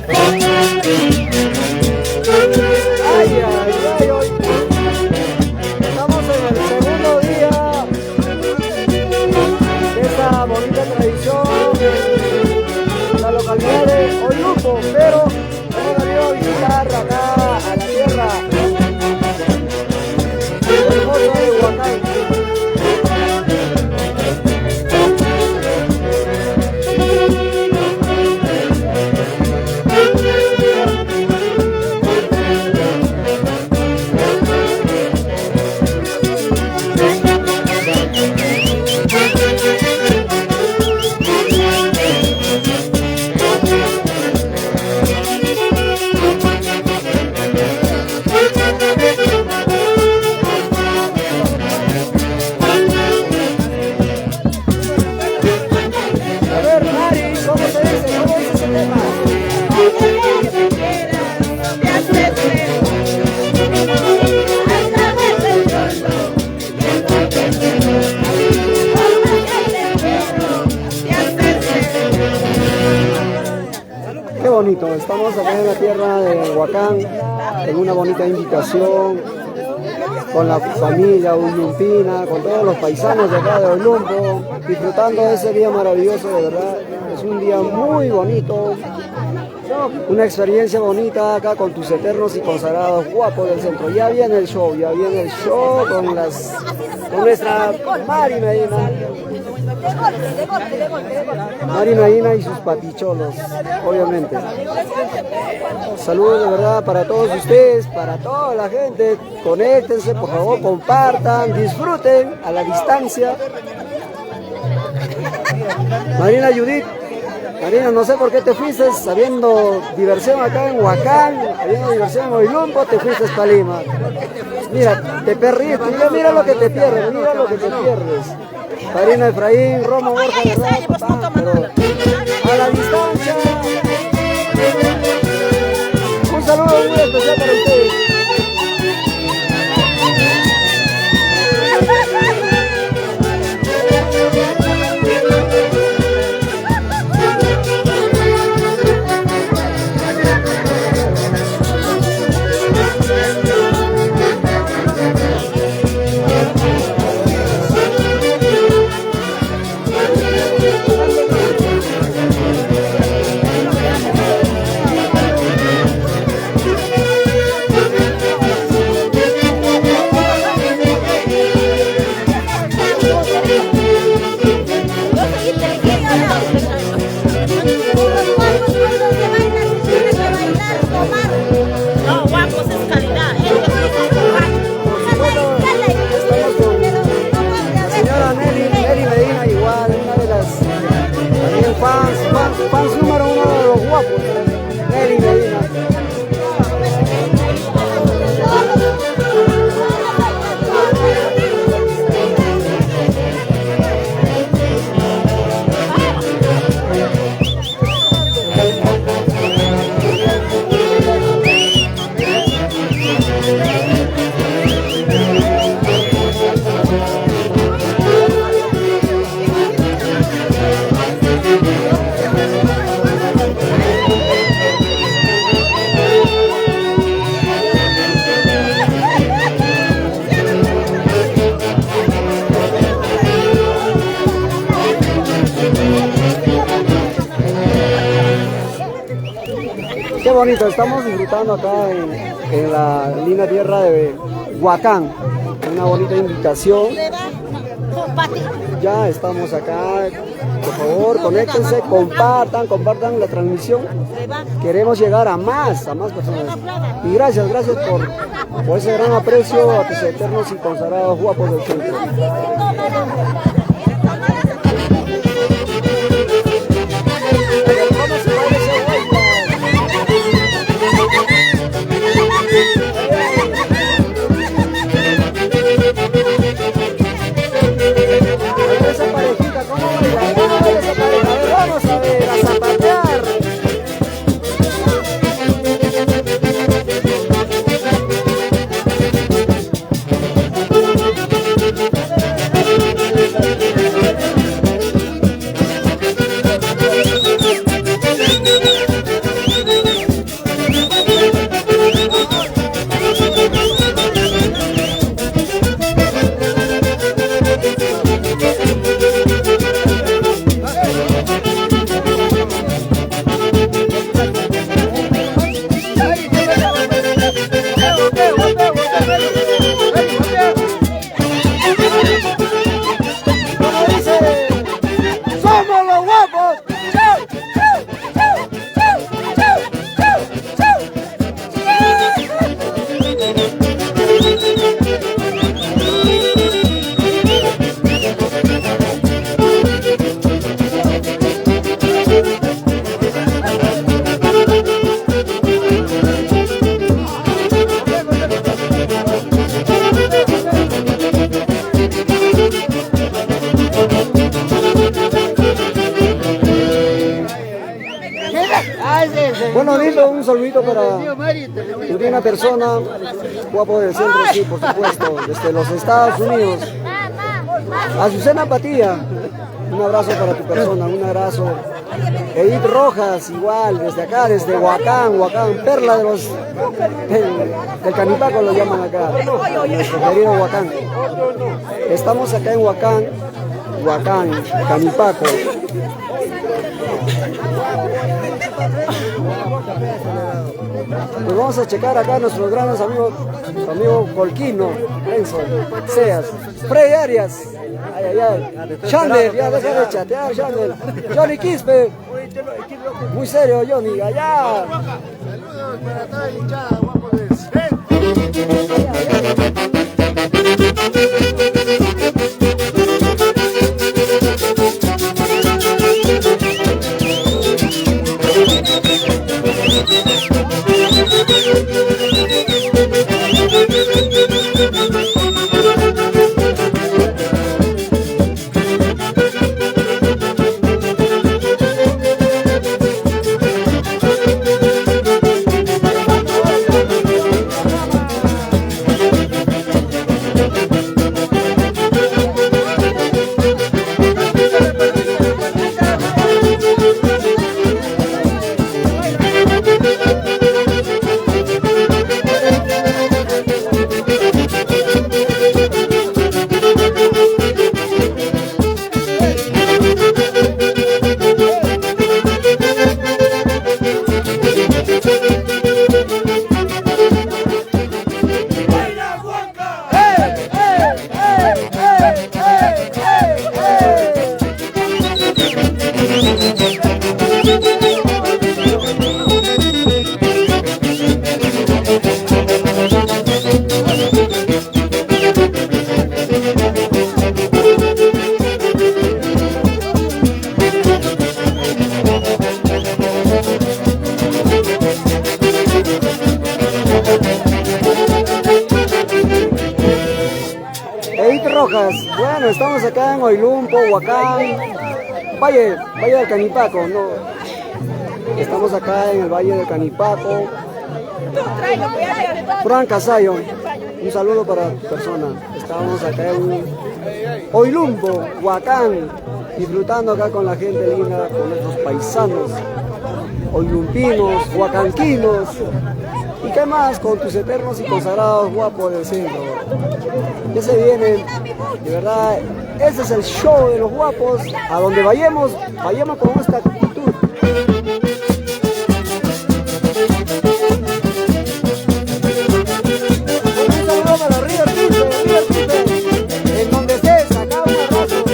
Ay, ay, ay, hoy estamos en el segundo día de esta bonita tradición en la localidad de Ollumpo, pero hemos venido a visitar acá a la tierra hermosa de Huacán. Qué bonito, estamos acá en la tierra de Huacán en una bonita invitación con la familia ullumpina, con todos los paisanos de acá de Ollumpo, disfrutando de ese día maravilloso, de verdad. Es un día muy bonito, una experiencia bonita acá con tus eternos y consagrados guapos del centro. Ya viene el show con nuestra Mari Medina. Mari Medina y sus paticholos, obviamente. Saludos de verdad para todos ustedes, para toda la gente. Conéctense, por favor, compartan, disfruten a la distancia. Marina Judith, Marina, no sé por qué te fuiste, habiendo diversión acá en Huacán, habiendo diversión en Ollumpo, te fuiste para Lima. Mira, te perdiste, mira lo que te pierdes, mira lo que te pierdes. Marina Efraín, Romo, Borja, pero a la distancia. Un saludo muy especial para ustedes. Fans número uno de los guapos, Nelly Medina. Qué bonito, estamos disfrutando acá en la linda tierra de Huacán, una bonita invitación. Ya estamos acá, por favor, conéctense, compartan la transmisión. Queremos llegar a más personas. Y gracias por ese gran aprecio a tus eternos y consagrados guapos del centro. Vamos a ver, a zapatear. Bueno, Nilo, un saludito para una persona guapo del centro, sí, por supuesto, desde los Estados Unidos. Azucena Patilla, un abrazo para tu persona, un abrazo. Edith Rojas, igual, desde acá, desde Huacán, perla del Canipaco lo llaman acá, nuestro querido Huacán. Estamos acá en Huacán, Canipaco. Pues vamos a checar acá a nuestros grandes amigos, su amigo Colquino, Renzo, Seas, Freddy Arias, Chandler, ya deja de chatear, Chandler, Johnny Quispe, muy serio Johnny, allá. Saludos para toda la hinchada, guapo de Bueno, estamos acá en Oilumpo, Huacán, Valle del Canipaco, ¿no? Estamos acá en el Valle del Canipaco. Fran Casayo, un saludo para tu persona. Estamos acá en Oilumpo, Huacán, disfrutando acá con la gente linda, con nuestros paisanos, oilumpinos, huacanquinos. ¿Y qué más? Con tus eternos y consagrados guapos del centro. Ya se vienen, de verdad, ese es el show de los guapos. A donde vayamos con esta actitud. Un saludo para River Pipe, en donde estés, acá un abrazo.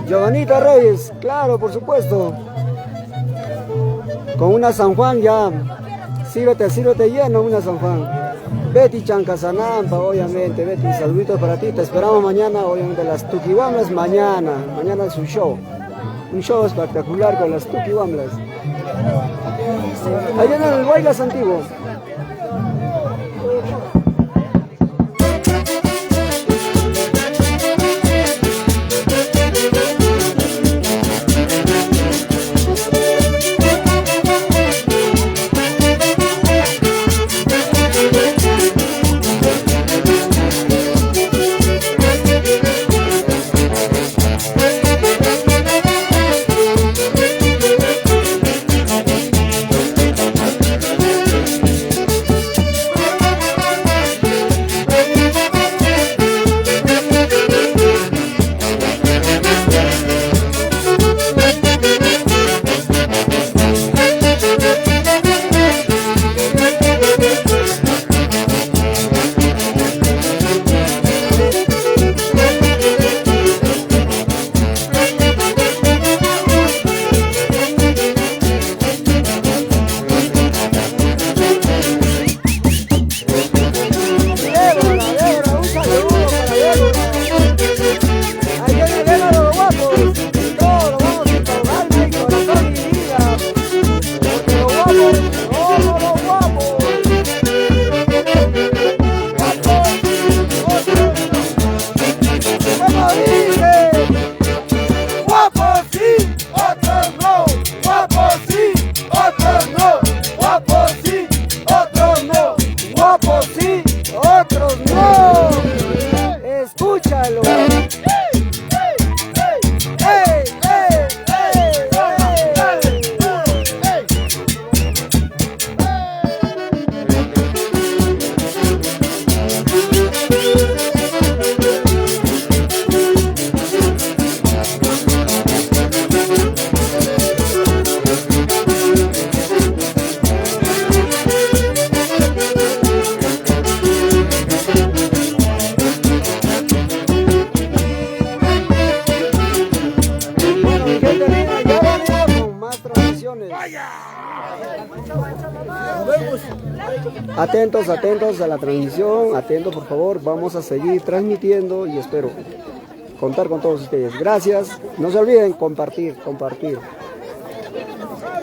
Giovanita Reyes, claro, por supuesto. Con una San Juan ya, sírvete lleno una San Juan. Betty Chancasanampa, obviamente, Betty, saluditos para ti, te esperamos mañana, obviamente las Tuquihuamlas mañana es un show espectacular con las Tuquihuamlas. Allá en el Guaylas antiguo. ¡Vamos! ¡Escúchalo! Atentos, atentos a la transmisión, atentos por favor, vamos a seguir transmitiendo y espero contar con todos ustedes. Gracias, no se olviden compartir.